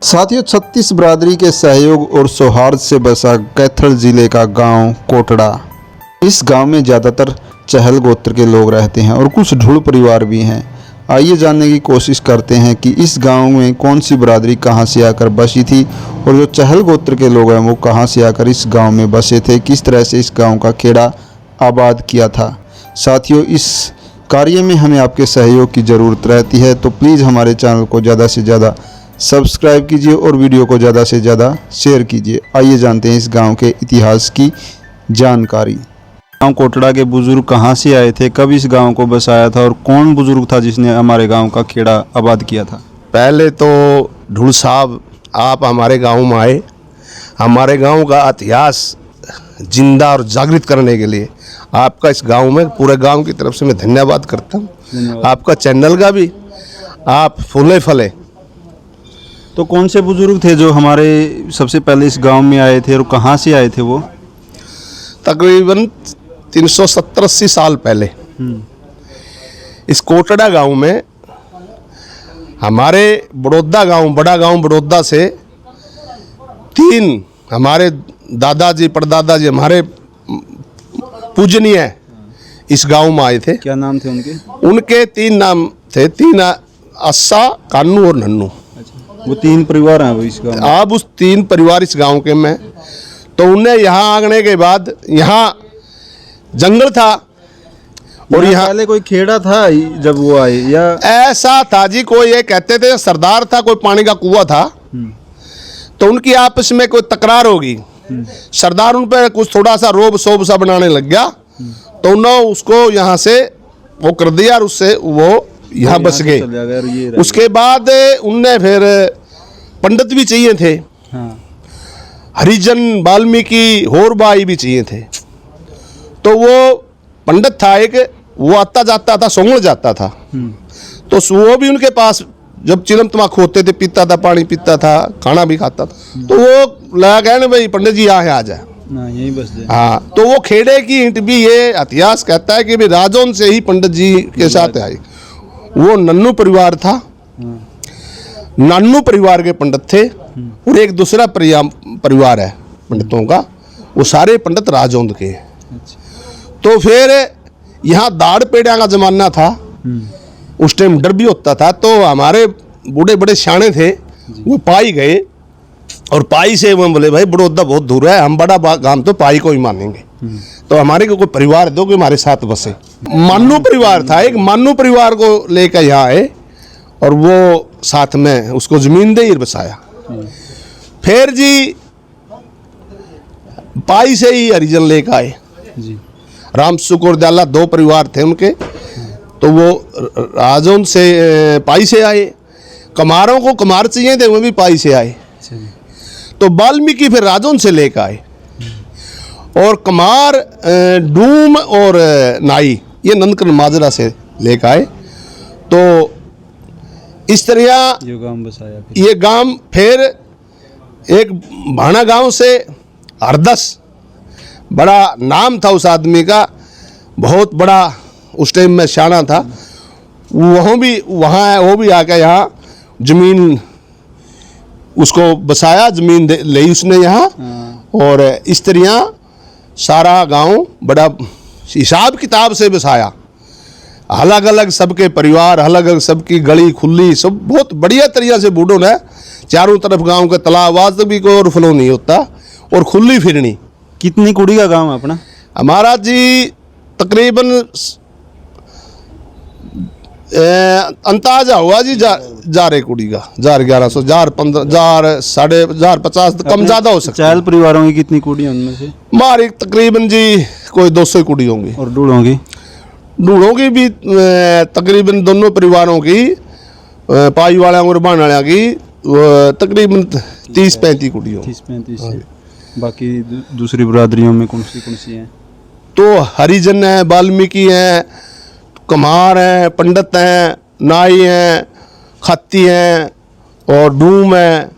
साथियों, 36 बिरादरी के सहयोग और सौहार्द से बसा कैथल जिले का गांव कोटड़ा। इस गांव में ज़्यादातर चहल गोत्र के लोग रहते हैं और कुछ ढूढ़ परिवार भी हैं। आइए जानने की कोशिश करते हैं कि इस गांव में कौन सी बिरादरी कहां से आकर बसी थी और जो चहल गोत्र के लोग हैं वो कहां से आकर इस गांव में बसे थे, किस तरह से इस गांव का खेड़ा आबाद किया था। साथियों, इस कार्य में हमें आपके सहयोग की ज़रूरत रहती है, तो प्लीज़ हमारे चैनल को ज़्यादा से ज़्यादा सब्सक्राइब कीजिए और वीडियो को ज़्यादा से ज़्यादा शेयर कीजिए। आइए जानते हैं इस गांव के इतिहास की जानकारी। गांव कोटड़ा के बुजुर्ग कहां से आए थे, कब इस गांव को बसाया था और कौन बुजुर्ग था जिसने हमारे गांव का खेड़ा आबाद किया था। पहले तो ढूढ़ साहब, आप हमारे गांव में आए, हमारे गांव का इतिहास जिंदा और जागृत करने के लिए आपका इस गांव में पूरे गांव की तरफ से मैं धन्यवाद करता हूं। आपका चैनल का भी आप फूले फले। तो कौन से बुजुर्ग थे जो हमारे सबसे पहले इस गांव में आए थे और कहां से आए थे वो? तकरीबन 370-80 साल पहले इस कोटड़ा गांव में हमारे बड़ौदा गांव, बड़ा गांव बड़ौदा से 3 हमारे दादाजी परदादाजी हमारे पूजनीय इस गांव में आए थे। क्या नाम थे उनके? उनके 3 नाम थे, 3 अस्सा, कानू और नन्नू। वो 3 परिवार हैं वो इस गांव में। अब उस 3 परिवार इस गांव के में, तो उन्हें यहाँ आने के बाद यहाँ जंगल था और यहाँ पहले कोई खेड़ा था जब वो आए, या ऐसा था जी, कोई ये कहते थे सरदार था, कोई पानी का कुआं था, तो उनकी आपस में कोई तकरार होगी। सरदार उन पर कुछ थोड़ा सा रोब सोब सा बनाने लग गया, तो उन्होंने उसको यहाँ से वो कर दिया और उससे वो यहाँ बस गए। उसके बाद उनने फिर पंडित भी चाहिए थे, हरिजन वाल्मीकि होरबाई भी चाहिए थे। तो वो पंडित था एक, वो आता जाता था, सोंगड़ जाता था, तो वो भी उनके पास जब चिलम तमाकू होते थे पीता था, पानी पीता था, खाना भी खाता था। तो वो लगा गया ना भाई पंडित जी यहाँ आ जाए, यहीं बस जाए। हाँ, तो वो खेड़े की ईंट भी ये इतिहास कहता है कि भाई राजौन से ही पंडित जी के साथ आई। वो नन्नू परिवार था, नन्नू परिवार के पंडित थे और एक दूसरा परिवार है पंडितों का, वो सारे पंडित राजौंद के। तो फिर यहाँ दाड़ पेड़िया का जमाना था, उस टाइम डर भी होता था, तो हमारे बूढ़े बड़े सियाने थे, वो पाई गए और पाई से वो बोले भाई बड़ौदा बहुत दूर है, हम बड़ा काम तो पाई को ही मानेंगे, तो हमारे को कोई परिवार दो कि हमारे साथ बसे। मान्नू परिवार था, एक मान्नू परिवार को लेकर यहाँ आए और वो साथ में उसको जमीन दे ही बसाया। फिर जी पाई से ही हरिजन लेकर आए जी। राम सुख और दयाला 2 परिवार थे उनके, तो वो राजौन से पाई से आए। कमारों को कमार चाहिए थे, वो भी पाई से आए। तो वाल्मीकि फिर राजौन से लेकर आए और कमार डूम और नाई ये नंदकरण माजरा से लेकर आए। तो इस तरह ये गांव फिर एक भाना गांव से हरदस, बड़ा नाम था उस आदमी का, बहुत बड़ा उस टाइम में शाना था, वहाँ वो भी आकर यहाँ जमीन उसको बसाया, जमीन ली उसने यहाँ। और इस तरह सारा गांव बड़ा हिसाब किताब से बसाया, अलग अलग सबके परिवार, अलग अलग सबकी गली खुली, सब बहुत बढ़िया तरीके से बूढ़ों ने चारों तरफ गांव के तालाब, आज भी कोई ओवरफ्लो नहीं होता और खुली फिरनी। कितनी कुड़ी का गांव है अपना? हमारा जी तकरीबन अंदाजा हुआ जी जार कुड़ी का 1100, 1500, 50 कम ज्यादा हो सकता है। चहल परिवारों की कितनी कुड़ी उनमें से? हमारी तकरीबन जी कोई 200 कुड़ी होंगी। और ढूढ़ों की भी तकरीबन दोनों परिवारों की, पाई वालों और बाण वालों की तकरीबन 30-35 कुड़ी होंगी। 30-35। बाकी दूसरी बिरादरियों में कौन सी हैं? तो हरिजन है, वाल्मीकि हैं, कमार हैं, पंडित हैं, नाई हैं, खत्ती हैं और डूम है,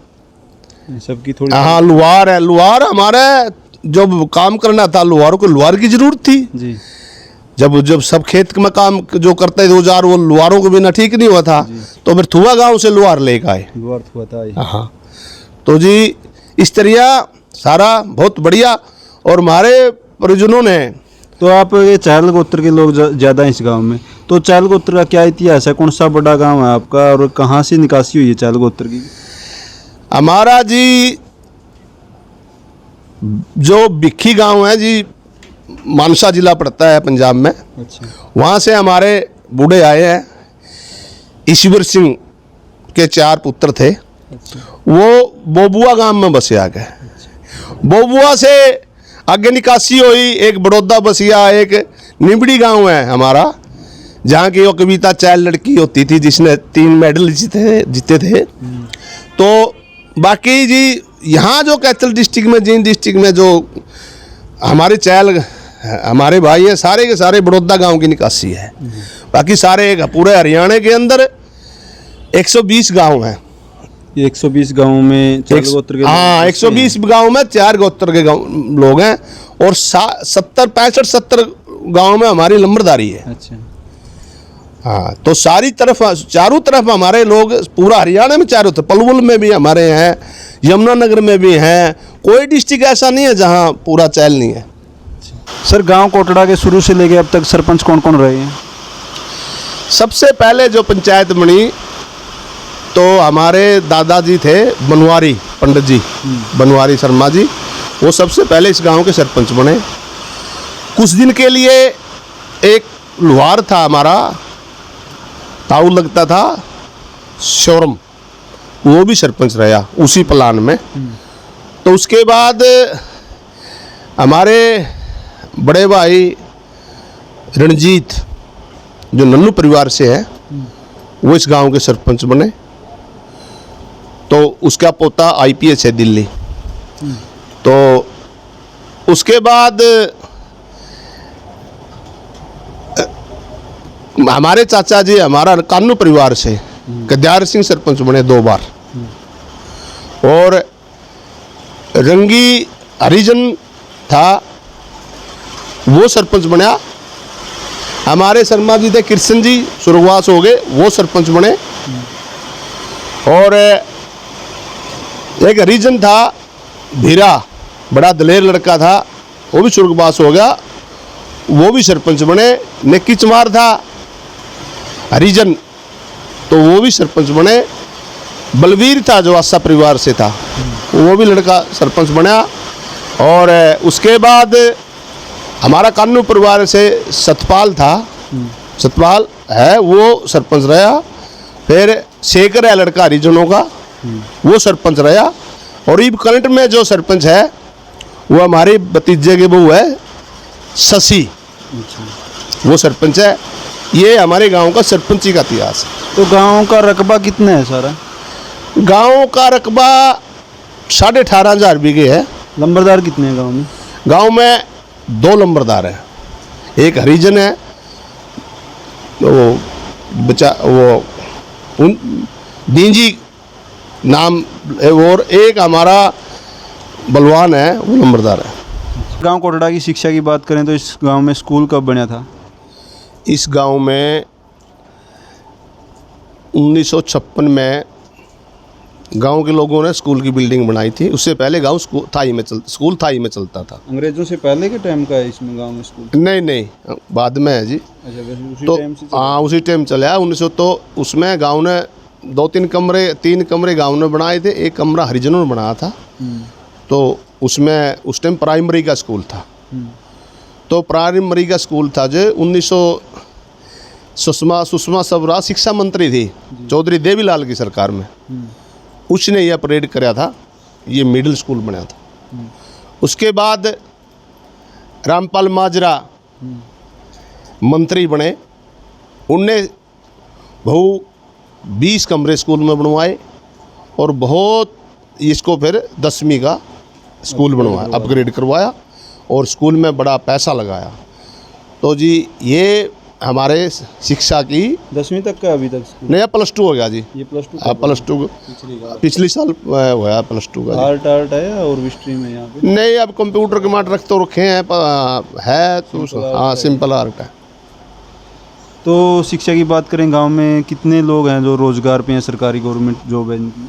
सबकी थोड़ी। हाँ, लुहार है। लुहार हमारे जब काम करना था, लुहारों को लुहार की जरूरत थी जी। जब सब खेत में काम जो करते थे वो लुहारों के बिना ठीक नहीं हुआ था, तो फिर थुआ गांव से लुहार लेकर आए। लुहार थुआ था। हाँ, तो जी इस तरह सारा बहुत बढ़िया। और हमारे परिजनों ने, तो आप ये चहल गोत्र के लोग ज़्यादा हैं इस गांव में, तो चहल गोत्र का क्या इतिहास है? कौन सा बड़ा गांव है आपका और कहाँ से निकासी हुई है चहल गोत्र की? हमारा जी जो भिक्खी गांव है जी, मानसा जिला पड़ता है पंजाब में। अच्छा। वहाँ से हमारे बूढ़े आए हैं। ईश्वर सिंह के 4 पुत्र थे। अच्छा। वो बोबुआ गांव में बसे आ गए। बोबुआ से आगे निकासी हुई, एक बड़ौदा बसिया, एक निबड़ी गांव है हमारा, जहाँ की वो कविता चहल लड़की होती थी जिसने 3 मेडल जीते थे। तो बाकी जी यहाँ जो कैथल डिस्ट्रिक्ट में, जींद डिस्ट्रिक्ट में जो हमारे चहल हमारे भाई हैं, सारे के सारे बड़ौदा गांव की निकासी है। बाकी सारे पूरे हरियाणा के अंदर 120 गांव हैं। ये 120 गांवों में चहल गोत्र के लोग हाँ, बसते 120 हैं। गांव में 4 गोत्र के लोग हैं और 65-70 गांव में हमारी लंबरदारी है। अच्छा। हाँ, तो सारी तरफ, चारों तरफ हमारे लोग, पूरा हरियाणा में चारों तरफ, पलवल में भी हमारे हैं, यमुनानगर में भी हैं। कोई डिस्ट्रिक्ट ऐसा नहीं है जहाँ पूरा चहल नहीं है। सर, गांव कोटड़ा के शुरू से लेके अब तक सरपंच कौन कौन रहे हैं? सबसे पहले जो पंचायत बनी तो हमारे दादाजी थे बनवारी पंडित जी, बनवारी शर्मा जी, वो सबसे पहले इस गांव के सरपंच बने। कुछ दिन के लिए एक लुहार था हमारा, ताऊ लगता था शोरम, वो भी सरपंच रहा उसी प्लान में। तो उसके बाद हमारे बड़े भाई रणजीत जो नन्नू परिवार से है, वो इस गांव के सरपंच बने। तो उसका पोता IPS है दिल्ली। तो उसके बाद हमारे चाचा जी हमारा कानू परिवार से गद्यार सिंह सरपंच बने 2 बार। और रंगी हरिजन था, वो सरपंच बना। हमारे शर्मा जी थे कृष्ण जी, स्वर्गवास हो गए, वो सरपंच बने। और एक हरिजन था भीरा, बड़ा दलेर लड़का था, वो भी स्वर्गवास हो गया, वो भी सरपंच बने। नेकी चमार था हरिजन, तो वो भी सरपंच बने। बलवीर था जो आशा परिवार से था, वो भी लड़का सरपंच बना। और उसके बाद हमारा कानू परिवार से सतपाल था, सतपाल है, वो सरपंच रहा। फिर शेखर है लड़का हरिजनों का, वो सरपंच रहा। और इब करंट में जो सरपंच है वो हमारे भतीजे के बहू है शशि, वो सरपंच है। ये हमारे गांव का सरपंची का इतिहास है। तो गांव का रकबा कितना है सारा? गांव का रकबा 18,500 बीघे है। लंबरदार कितने हैं गांव में? गांव में 2 लंबरदार हैं, एक हरिजन है, वो दींजी नाम है, और एक हमारा बलवान है, वो नंबरदार है। गांव कोटड़ा की शिक्षा की बात करें तो इस गांव में स्कूल कब बना था? इस गांव में 1956 में गांव के लोगों ने स्कूल की बिल्डिंग बनाई थी। उससे पहले गांव स्कूल था ही में चलता था। अंग्रेजों से पहले के टाइम का है इसमें गांव में स्कूल? नहीं, बाद में है जी। अच्छा, वैसे उसी तो टाइम से हाँ, उसी टाइम चला 1900। तो उसमें गांव ने 3 कमरे गांव ने बनाए थे, एक कमरा हरिजनों ने बनाया था। तो उसमें उस टाइम प्राइमरी का स्कूल था। तो प्राइमरी का स्कूल था जो 1900, सुषमा स्वराज शिक्षा मंत्री थी चौधरी देवीलाल की सरकार में, उसने यह अपग्रेड कराया था, ये मिडिल स्कूल बनाया था। उसके बाद रामपाल माजरा मंत्री बने, उनने 20 कमरे स्कूल में बनवाए और बहुत इसको फिर 10वीं का स्कूल बनवाया, अपग्रेड करवाया और स्कूल में बड़ा पैसा लगाया। तो जी ये हमारे शिक्षा की 10वीं तक का अभी तक स्कूल? नया +2 हो गया जी। ये +2? +2 पिछली साल हुआ +2 का। आर्ट है या और भी स्ट्रीम है यहाँ पे? नहीं, अब कंप्यूटर के मार्ट रख तो रखे हैं, है तो हाँ, सिंपल आर्ट है। तो शिक्षा की बात करें, गांव में कितने लोग हैं जो रोजगार पे हैं, सरकारी गवर्नमेंट जॉब है इनकी?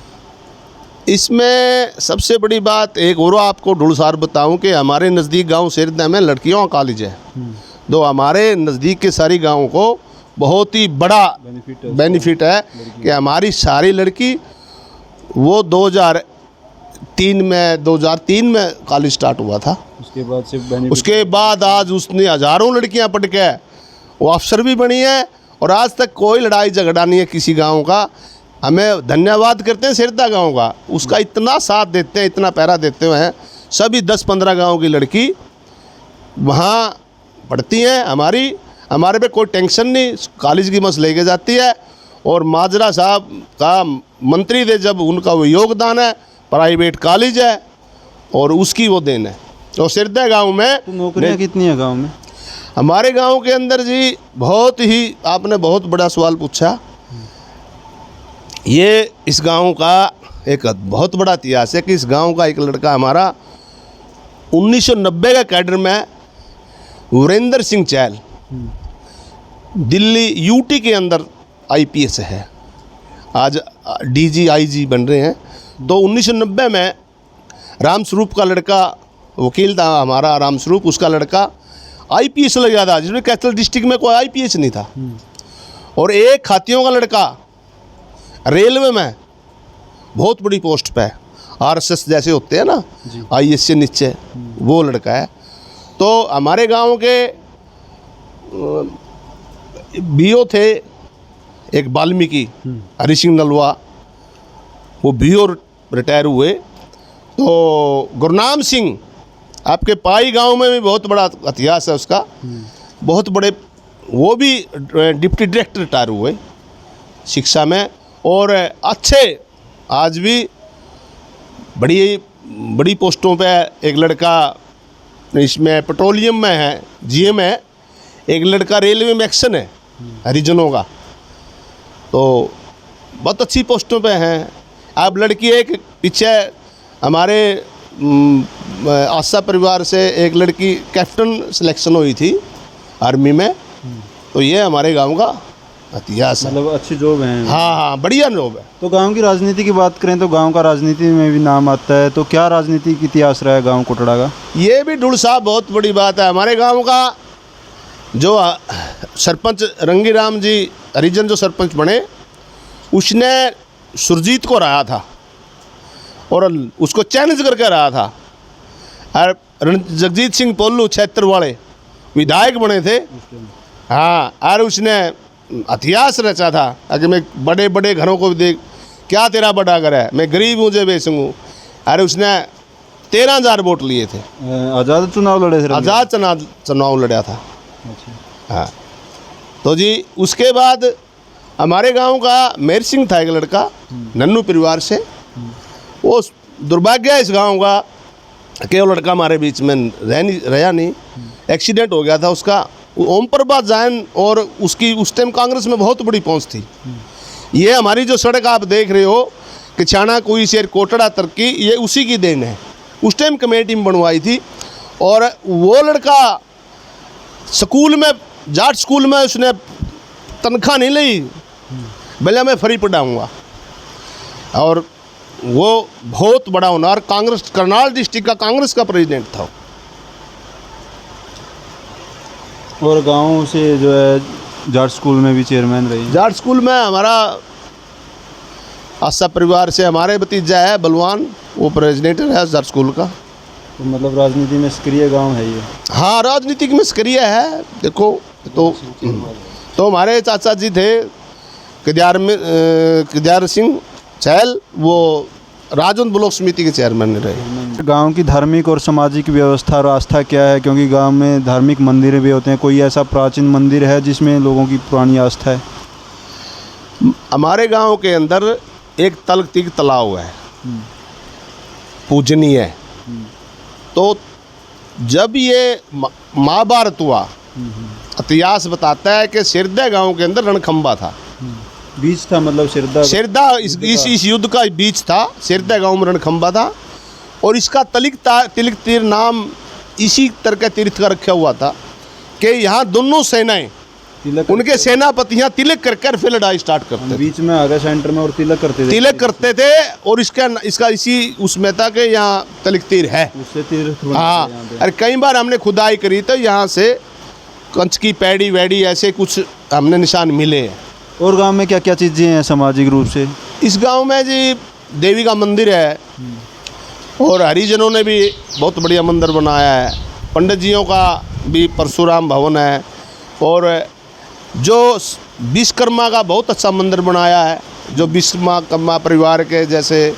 इसमें सबसे बड़ी बात एक और आपको ढूंढसार बताऊं कि हमारे नज़दीक गांव सिरदा में लड़कियों का कॉलेज है। तो हमारे नज़दीक के सारी गाँव को बहुत ही बड़ा बेनिफिट है कि हमारी सारी लड़की वो 2003 में कॉलेज स्टार्ट हुआ था। उसके बाद आज उसने हज़ारों लड़कियां पढ़ के वो अफसर भी बनी है और आज तक कोई लड़ाई झगड़ा नहीं है किसी गांव का। हमें धन्यवाद करते हैं सिरदा गांव का, उसका इतना साथ देते हैं, इतना पैरा देते हुए हैं। सभी 10-15 गांव की लड़की वहाँ पढ़ती हैं। हमारे पे कोई टेंशन नहीं, कॉलेज की बस लेके जाती है। और माजरा साहब का मंत्री थे जब, उनका वो योगदान है, प्राइवेट कॉलेज है और उसकी वो देन है। तो सिरदा गांव में तो नौकरियाँ कितनी है गांव में? हमारे गांव के अंदर जी बहुत ही, आपने बहुत बड़ा सवाल पूछा। ये इस गांव का एक बहुत बड़ा इतिहास है कि इस गांव का एक लड़का हमारा 1990 का कैडर में वीरेंद्र सिंह चहल दिल्ली यूटी के अंदर आईपीएस है, आज डीजी आईजी बन रहे हैं। तो 1990 में रामस्वरूप का लड़का वकील था हमारा, रामस्वरूप, उसका लड़का आईपीएस लग गया था, जिसमें कैथल डिस्ट्रिक्ट में कोई आईपीएस नहीं था। और एक खातियों का लड़का रेलवे में बहुत बड़ी पोस्ट पे, आरएसएस जैसे होते हैं ना, आईएएस से नीचे, वो लड़का है। तो हमारे गांव के बीओ थे एक वाल्मीकि हरि सिंह नलवा, वो बीओ रिटायर हुए। तो गुरनाम सिंह, आपके पाई गांव में भी बहुत बड़ा इतिहास है उसका, बहुत बड़े, वो भी डिप्टी डायरेक्टर रिटायर हुए शिक्षा में। और अच्छे आज भी बड़ी पोस्टों पे एक लड़का इसमें पेट्रोलियम में है, जीएम है, एक लड़का रेलवे में एक्शन है हरिजनों का, तो बहुत अच्छी पोस्टों पे हैं। अब लड़की एक पीछे हमारे आशा परिवार से एक लड़की कैप्टन सिलेक्शन हुई थी आर्मी में। तो ये हमारे गांव का इतिहास है। मतलब अच्छी जॉब है। हाँ, बढ़िया जॉब है। तो गांव की राजनीति की बात करें तो गांव का राजनीति में भी नाम आता है, तो क्या राजनीतिक इतिहास रहा है गांव कोटड़ा का? ये भी ढूल साहब बहुत बड़ी बात है। हमारे गांव का जो सरपंच रंगीराम जी हरिजन जो सरपंच बने, उसने सुरजीत को रहा था और उसको चैलेंज करके रहा था। और जगजीत सिंह पोल्लू क्षेत्र वाले विधायक बने थे। हाँ, और उसने इतिहास रचा था कि मैं बड़े बड़े घरों को भी देख, क्या तेरा बड़ा घर है, मैं गरीब हूँ जे बेचूँ। अरे उसने 13,000 वोट लिए थे। आज़ाद चुनाव लड़े थे? आज़ाद चुनाव लड़ा था। हाँ, तो जी उसके बाद हमारे गांव का मेहर सिंह था एक लड़का, नन्नू परिवार से। वो दुर्भाग्य है इस गांव का कि वो लड़का हमारे बीच में रहा नहीं, एक्सीडेंट हो गया था उसका। ओम प्रभात जैन, और उसकी उस टाइम कांग्रेस में बहुत बड़ी पहुंच थी। ये हमारी जो सड़क आप देख रहे हो कि छाना कुई शेर कोटड़ा तक की, ये उसी की देन है। उस टाइम कमेटी में बनवाई थी। और वो लड़का स्कूल में, जाट स्कूल में, उसने तनख्वाह नहीं ली, भले मैं फ्री पढ़ाऊँगा। और वो बहुत बड़ा होनहार कांग्रेस, करनाल डिस्ट्रिक्ट का कांग्रेस का प्रेसिडेंट था। और गांव से जो है जाट स्कूल में भी चेयरमैन रही। जाट स्कूल में हमारा आशा परिवार से हमारे भतीजा है बलवान, वो प्रेसिडेंट है जाट स्कूल का। तो मतलब राजनीति में सक्रिय गांव है ये? हाँ, राजनीतिक में सक्रिय है। देखो तो हमारे चाचा जी थे किद्यार सिंह चहल, वो राजौंद ब्लॉक समिति के चेयरमैन रहे। गांव की धार्मिक और सामाजिक व्यवस्था और आस्था क्या है? क्योंकि गांव में धार्मिक मंदिर भी होते हैं, कोई ऐसा प्राचीन मंदिर है जिसमें लोगों की पुरानी आस्था है? हमारे गांव के अंदर एक तलतीक तालाब है, पूजनीय है। तो जब ये महाभारत हुआ, इतिहास बताता है कि सिरदा गांव के अंदर रणखंबा था, बीच था, मतलब सिरदा इस युद्ध का बीच था। सिरदा गांव में रणखंबा था और इसका तिलक तीर नाम इसी तरह का तीर्थ का रखा हुआ था कि यहाँ दोनों सेनाएं उनके सेनापति यहाँ तिलक कर फिर लड़ाई स्टार्ट करते थे। बीच में आ गए सेंटर में और तिलक करते थे और इसका इसी उसमें था कि यहाँ तिलक तीर है, उससे तीर। हाँ, अरे कई बार हमने खुदाई करी तो यहाँ से कंच की पैड़ी वैड़ी ऐसे कुछ हमने निशान मिले हैं। और गांव में क्या क्या चीज़ें हैं सामाजिक रूप से? इस गांव में जी देवी का मंदिर है और हरिजनों ने भी बहुत बढ़िया मंदिर बनाया है। पंडित जियों का भी परशुराम भवन है और जो विश्वकर्मा का बहुत अच्छा मंदिर बनाया है। जो विश्वकर्मा परिवार के जैसे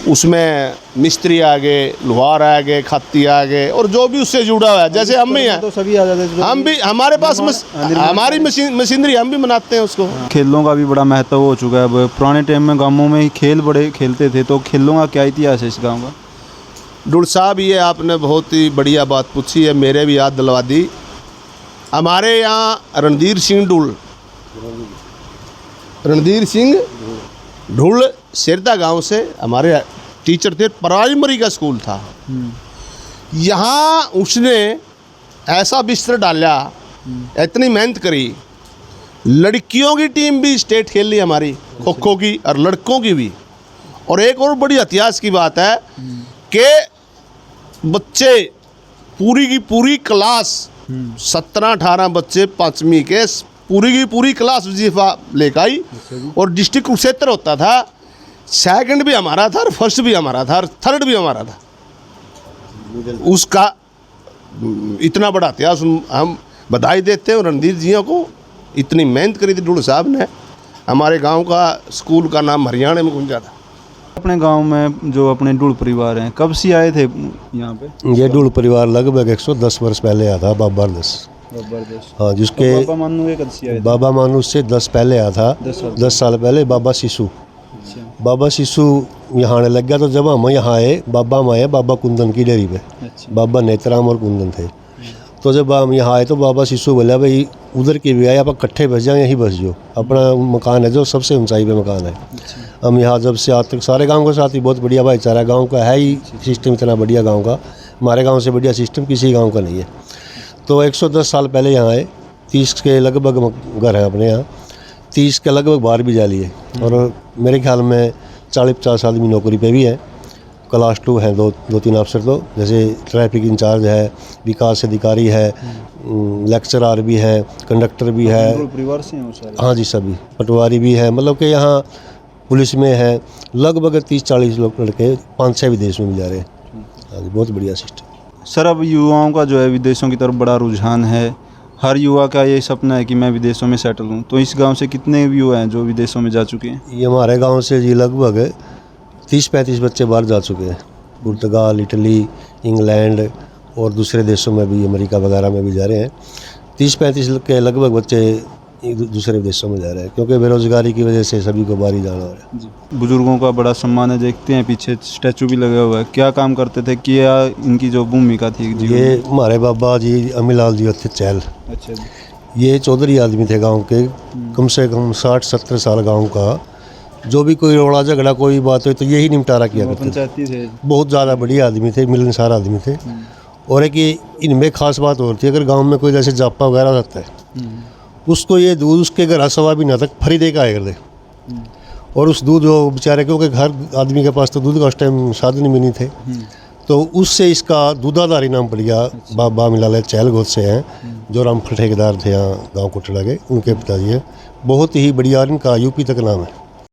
उसमें मिस्त्री आ गए, लोहार आ गए, खाती आ गए और जो भी उससे जुड़ा हुआ है, जैसे हम भी हैं, तो सभी आ जाते हैं। हम भी, हमारे पास हमारी मशीनरी, हम भी बनाते हैं उसको। खेलों का भी बड़ा महत्व हो चुका है। अब पुराने टाइम में गांवों में खेल बड़े खेलते थे, तो खेलों का क्या इतिहास है इस गांव का? डुल साहब, ये आपने बहुत ही बढ़िया बात पूछी है, मेरे भी याद दिलवा दी। हमारे यहाँ रणधीर सिंह ढुल शेरदा गांव से हमारे टीचर थे, प्राइमरी का स्कूल था। यहाँ उसने ऐसा बिस्तर डाला, इतनी मेहनत करी, लड़कियों की टीम भी स्टेट खेल ली हमारी, खो खो की, और लड़कों की भी। और एक और बड़ी इतिहास की बात है कि बच्चे पूरी की पूरी क्लास 17-18 बच्चे 5वीं के पूरी की पूरी क्लास वजीफा लेकर आई और डिस्ट्रिक्ट कुरुक्षेत्र होता था। सेकंड भी हमारा था और फर्स्ट भी हमारा था और थर्ड भी हमारा था। उसका इतना बड़ा इतिहास हम बधाई देते हैं। रणधीर जियों को इतनी मेहनत करी थी डुल साहब ने। हमारे गांव का स्कूल का नाम हरियाणा में गूंजा था। अपने गांव में जो अपने डुल परिवार हैं, कब से आए थे यहाँ पे? ये डुल परिवार लगभग 110 वर्ष पहले आया था। बाबा हाँ, जिसके तो बाबा मानू से 10 पहले आया था। 10 साल पहले बाबा शिशु यहाँ आने लग गया। तो जब हम यहाँ आए, बाबा हम आए बाबा कुंदन की डेयरी पे। बाबा नेतराम और कुंदन थे। तो जब हम यहाँ आए तो बाबा शिशु बोला भाई उधर के भी आए, आप इकट्ठे बस जाओ, यहीं बस जाओ। अपना मकान है जो सबसे ऊंचाई पे मकान है। हम यहाँ जब से आज तक सारे गांव के साथ ही बहुत बढ़िया भाईचारा गांव का है ही। सिस्टम इतना बढ़िया गांव का, हमारे गांव से बढ़िया सिस्टम किसी गांव का नहीं है। तो 110 साल पहले यहाँ आए। 30 के लगभग घर हैं अपने यहाँ, 30 के लगभग बाहर भी जा लिए। और मेरे ख्याल में 40-50 आदमी नौकरी पे भी है। क्लास 2 हैं, 2-3 अफसर। तो जैसे ट्रैफिक इंचार्ज है, विकास अधिकारी है, लेक्चरार भी है, कंडक्टर भी है। परिवार से हैं सारे? हाँ जी, सभी। पटवारी भी है, मतलब कि यहाँ पुलिस में है लगभग 30-40 लोग लड़के 5-6 विदेश में भी जा रहे हैं। हाँ जी, बहुत बढ़िया सिस्टम। सर, अब युवाओं का जो है विदेशों की तरफ बड़ा रुझान है। हर युवा का ये सपना है कि मैं विदेशों में सेटल हूँ। तो इस गांव से कितने युवा हैं जो विदेशों में जा चुके हैं? ये हमारे गांव से जी लगभग 30-35 बच्चे बाहर जा चुके हैं। पुर्तगाल, इटली, इंग्लैंड और दूसरे देशों में भी, अमेरिका वगैरह में भी जा रहे हैं। 30-35 के लगभग बच्चे दूसरे देशों में जा रहे हैं, क्योंकि बेरोजगारी की वजह से सभी को बाहर ही जाना हो रहा है। बुजुर्गों का बड़ा सम्मान है, देखते हैं पीछे स्टैचू भी लगा हुआ है। क्या काम करते थे, क्या इनकी जो भूमिका थी? ये हमारे बाबा जी अमीलाल जी थे चहल। अच्छा जी। ये चौधरी आदमी थे गांव के, कम से कम 60-70 साल गांव का। जो भी कोई रोड़ा झगड़ा कोई बात हो तो यही निपटारा किया करते थे। बहुत ज़्यादा बढ़िया आदमी थे, मिलनसार आदमी थे। और एक ये इनमें खास बात और थी, अगर गाँव में कोई जैसे जापा वगैरह रहता है, उसको ये दूध उसके घर सवा भी ना तक फ्री दे के आया करते। और उस दूध जो बेचारे, क्योंकि घर आदमी के पास तो दूध का उस टाइम साधन भी नहीं थे, तो उससे इसका दूधाधारी नाम पड़ गया। बाबा अमीलाल चहल गोद से हैं, जो रामफल ठेकेदार थे यहाँ गांव कोटड़ा के, उनके पिताजी हैं। बहुत ही बढ़िया, इनका यूपी तक नाम है।